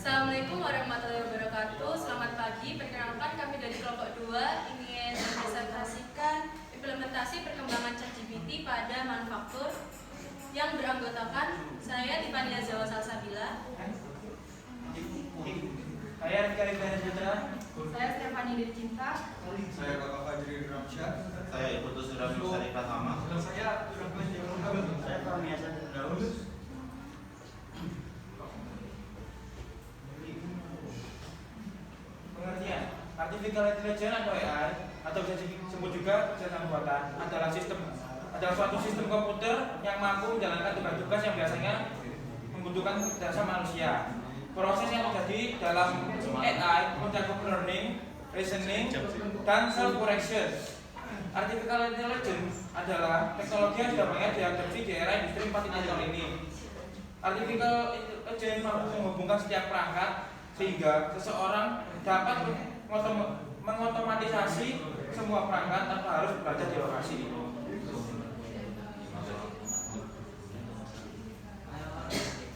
Assalamualaikum warahmatullahi wabarakatuh. Selamat pagi. Perkenalkan kami dari kelompok 2 ingin mempresentasikan implementasi perkembangan ChatGPT pada manufaktur yang beranggotakan saya Tiffany Zawa Salsabila. Saya Rika Putra. Saya Stefani Dircinta. Saya Kakak Fajri Ramsyah. Saya Ibu Tusura Nusari Pratama. Saya Kami Hasan Daus. Pengertian Artificial Intelligence atau AI atau bisa disebut juga kecerdasan buatan adalah suatu sistem komputer yang mampu menjalankan tugas-tugas yang biasanya membutuhkan kecerdasan manusia. Proses yang terjadi dalam AI mencakup learning, reasoning, dan self-correction. Artificial Intelligence adalah teknologi yang sudah banyak diadopsi di era industri 4.0 ini. Artificial Intelligence mampu menghubungkan setiap perangkat sehingga seseorang dapat mengotomatisasi semua perangkat tanpa harus berada di lokasi.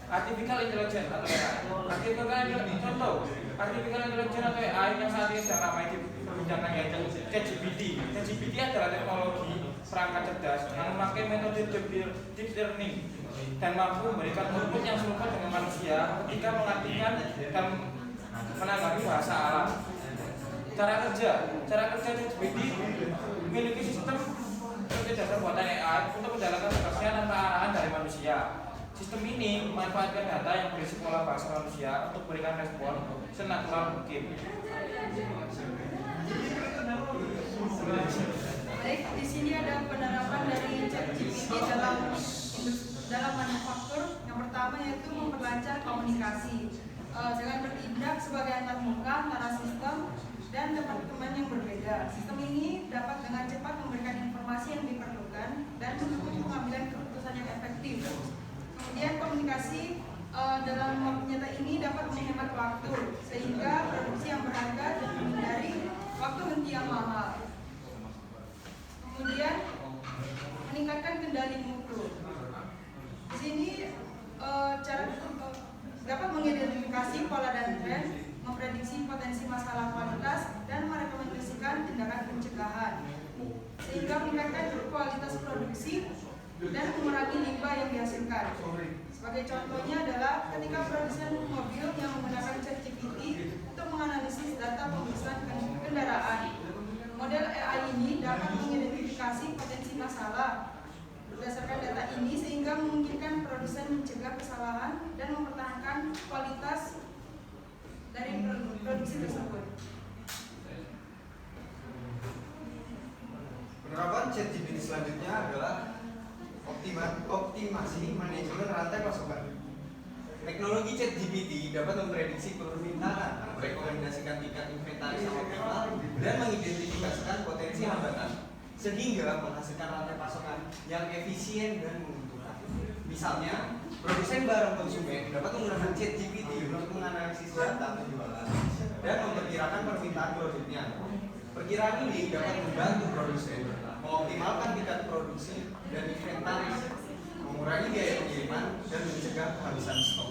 Artificial Intelligence atau AI. Artificial Intelligence atau AI yang saat ini sedang ramai diperbincangkan yaitu ChatGPT. ChatGPT adalah teknologi perangkat cerdas yang memakai metode deep learning dan mampu memberikan output yang serupa dengan manusia ketika mengartikan dan menanggapi bahasa alam. Cara kerja ChatGPT memiliki sistem kecerdasan buatan AI untuk menjalankan tugasnya tanpa arahan dari manusia. Sistem ini memanfaatkan data yang berisi pola bahasa manusia untuk memberikan respon senatural mungkin. Baik, di sini ada penerapan dari ChatGPT dalam manufaktur. Yang pertama yaitu memperlancar komunikasi dengan bertindak sebagai antarmuka antara sistem dan departemen yang berbeda. Sistem ini dapat dengan cepat memberikan informasi yang diperlukan dan mendukung pengambilan keputusan yang efektif. Kemudian komunikasi dalam waktu nyata ini dapat menghemat waktu sehingga produksi yang berharga dan menghindari waktu henti yang mahal. Kemudian meningkatkan kendali mutu. Di sini dapat mengidentifikasi pola dan tren, memprediksi potensi masalah kualitas dan merekomendasikan tindakan pencegahan sehingga meningkatkan kualitas produksi dan mengurangi limbah yang dihasilkan. Sebagai contohnya adalah ketika produsen mobil yang menggunakan ChatGPT untuk menganalisis data pemeriksaan kendaraan. Model AI ini dapat mengidentifikasi potensi masalah berdasarkan data ini sehingga memungkinkan produsen mencegah kesalahan dan mempertahankan kualitas dari produksi tersebut. Penerapan ChatGPT selanjutnya adalah optimasi manajemen rantai pasokan. Teknologi ChatGPT dapat memprediksi permintaan, merekomendasikan tingkat inventaris yang optimal, dan mengidentifikasikan potensi hambatan, sehingga menghasilkan rantai pasokan yang efisien dan menguntungkan. Misalnya, produsen barang konsumen dapat menggunakan ChatGPT untuk menganalisis data penjualan dan memperkirakan permintaan produknya. Perkiraan ini dapat membantu produsen mengoptimalkan tingkat produksi dan inventaris, mengurangi biaya pengiriman, dan mencegah kehabisan stok.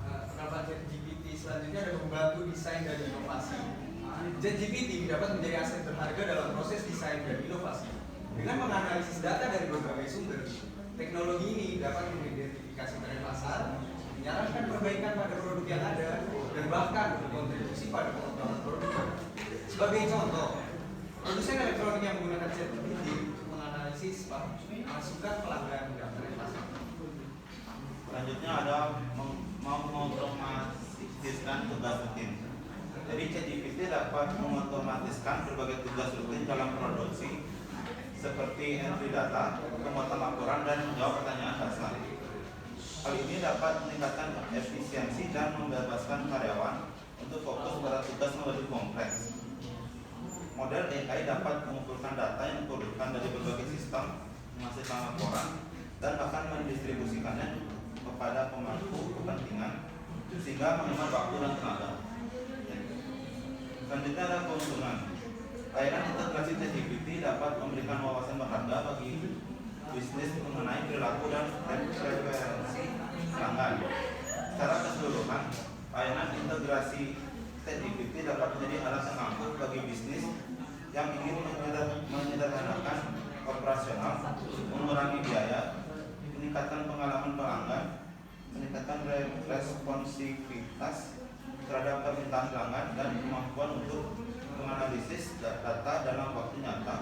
Penerapan ChatGPT selanjutnya adalah membantu desain dan inovasi. ChatGPT dapat menjadi aset berharga dalam proses desain dan inovasi. Dengan menganalisis data dari berbagai sumber, teknologi ini dapat mengidentifikasi tren pasar, menyarankan perbaikan pada produk yang ada, dan bahkan berkontribusi pada pengembangan produk. Sebagai contoh, produsen elektronik yang menggunakan ChatGPT untuk menganalisis masukan pelanggan dan tren pasar. Selanjutnya ada mengotomatiskan tugas rutin. Jadi ChatGPT dapat mengotomatiskan berbagai tugas rutin dalam produksi seperti entry data, pembuatan laporan, dan menjawab pertanyaan dasar. Hal ini dapat meningkatkan efisiensi dan membebaskan karyawan untuk fokus pada tugas yang lebih kompleks. Model AI dapat mengumpulkan data yang diperlukan dari berbagai sistem, menghasilkan laporan, dan bahkan mendistribusikannya kepada pemangku kepentingan sehingga menghemat waktu dan tenaga. Selanjutnya ada keuntungan. Layanan integrasi ChatGPT dapat memberikan wawasan berharga bagi bisnis mengenai perilaku dan preferensi pelanggan. aplikasi ChatGPT dapat menjadi alat yang ampuh bagi bisnis yang ingin menyederhanakan operasional, mengurangi biaya, meningkatkan pengalaman pelanggan, meningkatkan responsivitas terhadap permintaan pelanggan, dan kemampuan untuk menganalisis data dalam waktu nyata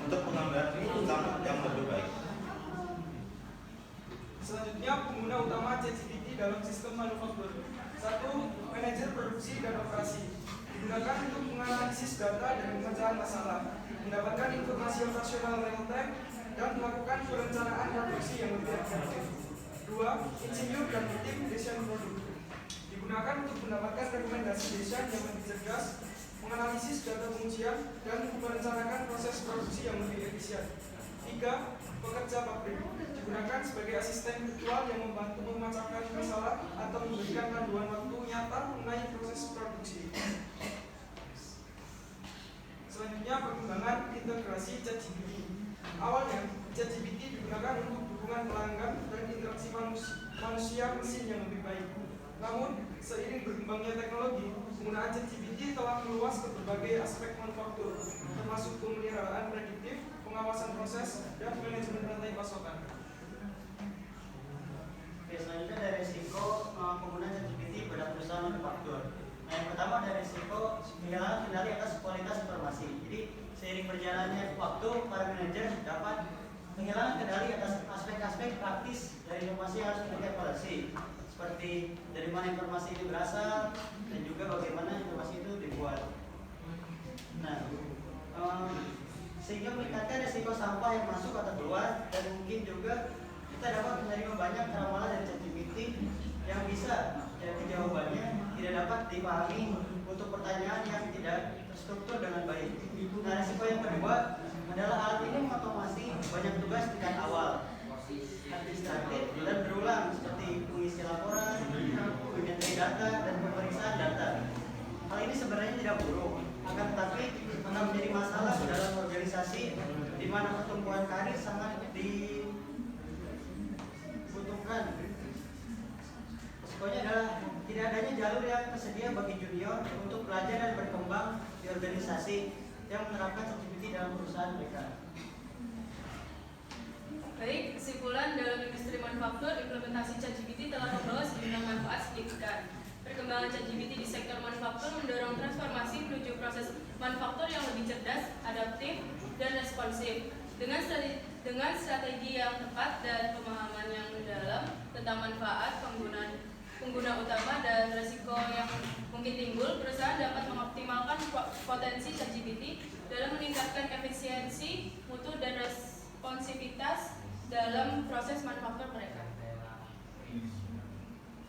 untuk pengambilan keputusan yang lebih baik. Selanjutnya, pengguna utama ChatGPT dalam sistem manufaktur. 1. Manajer produksi dan operasi. Digunakan untuk menganalisis data dan pemecahan masalah, mendapatkan informasi operasional real time, dan melakukan perencanaan produksi yang lebih efektif. 2. Insinyur dan tim desain produk. Digunakan untuk mendapatkan rekomendasi desain yang lebih cerdas, menganalisis data pengujian, dan merencanakan proses produksi yang lebih efisien. 3. Pekerja pabrik. Digunakan sebagai asisten virtual yang membantu memecahkan masalah atau memberikan panduan waktu nyata mengenai proses produksi. Selanjutnya, perkembangan integrasi ChatGPT. Awalnya, ChatGPT digunakan untuk dukungan pelanggan dan interaksi manusia mesin yang lebih baik. Namun, seiring berkembangnya teknologi, penggunaan ChatGPT telah meluas ke berbagai aspek manufaktur, termasuk pemeliharaan prediktif, pengawasan proses, dan manajemen rantai pasokan. Oke, selanjutnya ada risiko penggunaan ChatGPT pada perusahaan manufaktur. Nah, yang pertama ada risiko kehilangan kendali atas kualitas informasi. Jadi, seiring berjalannya waktu, para manajer dapat kehilangan kendali atas aspek-aspek praktis dari informasi yang harus mereka evaluasi, seperti dari mana informasi itu berasal dan juga bagaimana informasi itu dibuat. Nah, sehingga meningkatkan risiko sampah yang masuk atau keluar, dan mungkin juga kita dapat menerima banyak ramalan dari ChatGPT yang bisa dari jawabannya tidak dapat dipahami untuk pertanyaan yang tidak terstruktur dengan baik. Nah, risiko yang kedua adalah alat ini mengotomasi banyak tugas tingkat awal, administratif dan berulang, seperti mengisi laporan, mengenai data, dan pemeriksaan data. Hal ini sebenarnya tidak buruk, akan tetapi akan menjadi masalah dalam organisasi di mana pertumbuhan karir sangat dibutuhkan. Risikonya adalah tidak adanya jalur yang tersedia bagi junior untuk belajar dan berkembang di organisasi yang menerapkan ChatGPT dalam perusahaan mereka. Baik, kesimpulan dalam industri manufaktur, implementasi ChatGPT telah membawa sejumlah manfaat signifikan. Perkembangan ChatGPT di sektor manufaktur mendorong transformasi menuju proses manufaktur yang lebih cerdas, adaptif, dan responsif. Dengan strategi yang tepat dan pemahaman yang mendalam tentang manfaat, pengguna utama, dan risiko yang mungkin timbul, perusahaan dapat mengoptimalkan potensi ChatGPT dalam meningkatkan efisiensi, mutu, dan responsivitas dalam proses manufaktur mereka.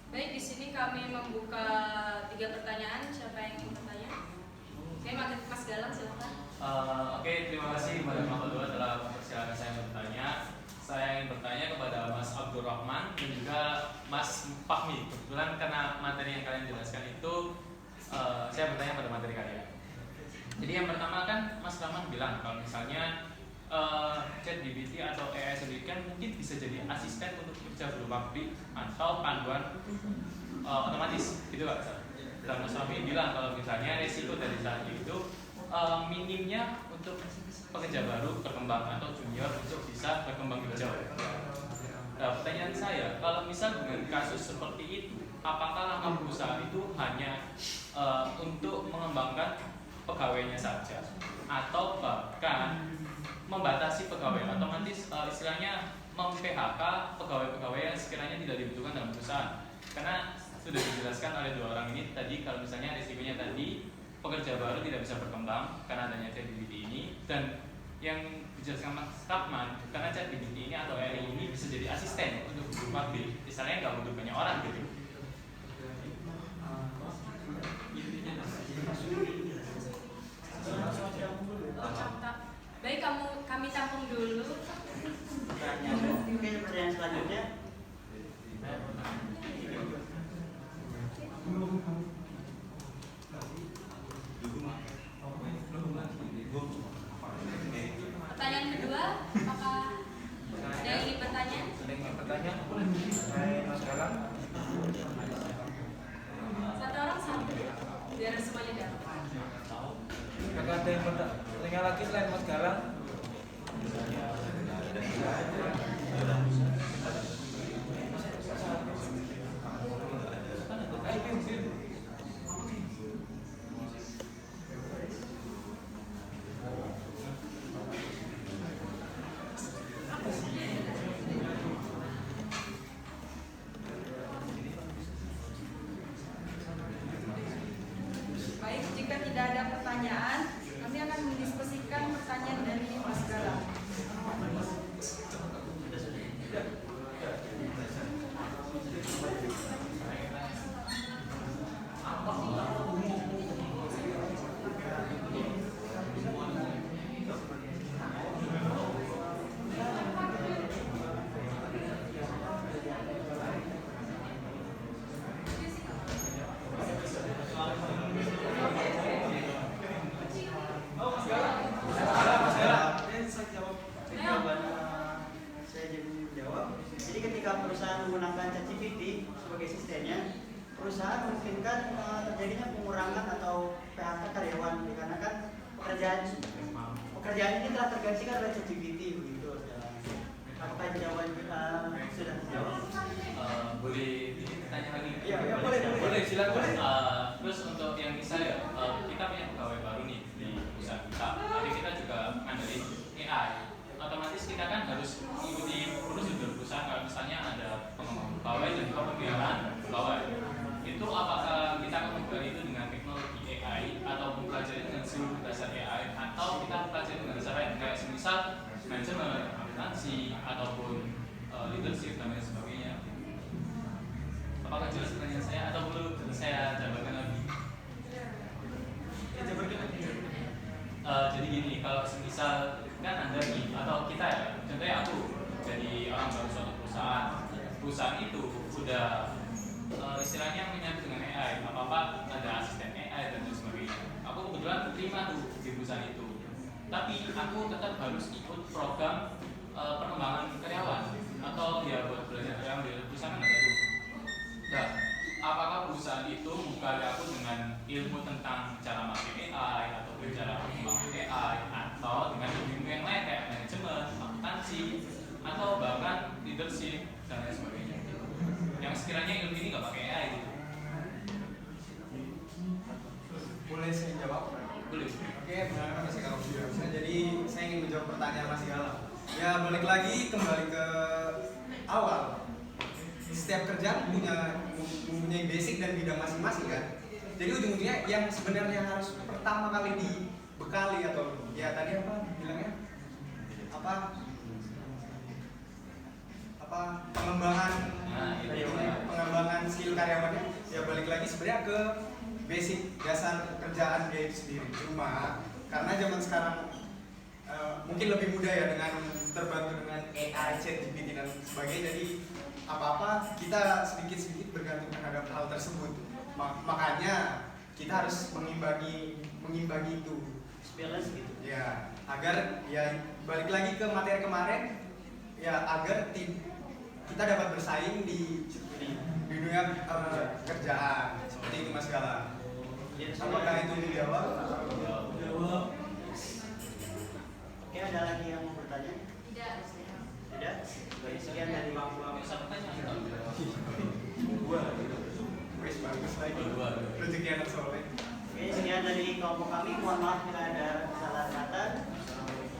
Baik, di sini kami membuka 3 pertanyaan. Siapa yang ingin bertanya? Oke, Mas Galang, silakan. Oke, terima kasih kepada Pak Kedua telah mempersilahkan saya bertanya. Saya ingin bertanya kepada Mas Abdul Rahman dan juga Mas Fahmi. Kebetulan karena materi yang kalian jelaskan itu, saya bertanya pada materi kalian. Jadi yang pertama kan Mas Rahman bilang kalau misalnya ChatGPT atau AI sendiri kan mungkin bisa jadi asisten untuk kerja berupa pabrik atau panduan otomatis, gitu Pak. Dan Mas Fahmi bilang kalau misalnya resiko dari saat itu minimnya untuk pekerja baru berkembang atau junior untuk bisa berkembang lebih jauh. Nah, pertanyaan saya, kalau misal dengan kasus seperti itu, apakah langkah perusahaan itu hanya untuk mengembangkan pegawainya saja, atau bahkan membatasi pegawai otomatis, istilahnya mem-PHK pegawai-pegawai yang sekiranya tidak dibutuhkan dalam perusahaan? Karena sudah dijelaskan oleh 2 orang ini tadi, kalau misalnya risikonya tadi pekerja baru tidak bisa berkembang karena adanya ChatGPT ini, dan yang dijelaskan Mas Kapman karena ChatGPT ini atau AI ini bisa jadi asisten untuk pabrik, misalnya nggak butuh banyak orang gitu. Baik, kami tampung dulu. Mungkin pertanyaan selanjutnya. Pertanyaan kedua, apakah ada yang ingin bertanya? Ada yang ingin bertanya? Mas Galang. 1 orang sampai. Punya lagi selain Mas Galang? Baik, jika tidak ada pertanyaan, kami akan mendiskusikan pertanyaan dari Mas Galang. Jadi ketika perusahaan menggunakan ChatGPT sebagai sistemnya, perusahaan memungkinkan terjadinya pengurangan atau PHK karyawan dikarenakan pekerjaan ini telah tergantikan oleh ChatGPT begitu. Apakah jawaban sudah dijawab? Boleh ditanya lagi? Iya, boleh. Boleh, silakan. Terus untuk yang misalnya kita punya pegawai baru nih di perusahaan kita, jadi kita juga ngandelin AI. Otomatis kita kan harus ikuti prosedur perusahaan. Kalau misalnya ada pengembangan pegawai dan juga pembiayaan pegawai, itu apakah kita akan mengubah itu dengan teknologi AI atau mempelajari dengan seluruh dasar AI, atau kita mempelajari dengan cara yang kayak semisal manajemen, akuntansi ataupun leadership dan lain sebagainya? Apakah jelas pertanyaan saya atau perlu saya jabarkan lagi? Jadi gini, kalau semisal kan Anda nih atau kita ya, contohnya aku jadi orang baru suatu perusahaan itu udah istilahnya menyatu dengan AI, apa ada asisten AI dan lain sebagainya. Aku kebetulan terima tuh di perusahaan itu, tapi aku tetap harus ikut program pengembangan karyawan atau ya buat belajar karyawan di perusahaan ada tuh. Nah, apakah perusahaan itu membekali aku dengan ilmu tentang cara pakai AI atau cara mengembangkan AI atau dengan ilmu yang lain kayak manajemen, akuntansi atau bahkan leadership dan lain sebagainya yang sekiranya ilmu ini nggak pakai AI gitu? Boleh saya jawab? Boleh. Oke, benar Mas Galang. Jadi saya ingin menjawab pertanyaan Mas Galang. Ya balik lagi kembali ke awal. Setiap kerjaan mempunyai basic dan bidang masing-masing kan. Jadi ujung-ujungnya yang sebenarnya harus pertama kali dibekali atau ya tadi apa bilangnya pengembangan skill karyawannya ya balik lagi sebenarnya ke basic dasar pekerjaan dia itu sendiri. Cuma karena zaman sekarang mungkin lebih mudah ya dengan terbantu dengan AI, ChatGPT dan sebagainya. Jadi apa-apa kita sedikit-sedikit bergantung terhadap hal tersebut. Makanya kita harus mengimbangi itu. Balance gitu. Ya, agar ya balik lagi ke materi kemarin ya agar kita dapat bersaing di dunia kerjaan. Seperti itu Mas Galang. Apakah itu dijawab? Jawab. Oke, ada lagi yang mau bertanya? Tidak. Tidak? Baik, sekian dari Wes bagus lagi. Rezeki anak soleh. Oke, sekian dari kelompok kami. Mohon maaf bila ada kesalahan kata.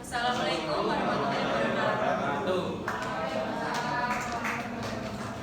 Assalamualaikum warahmatullahi wabarakatuh.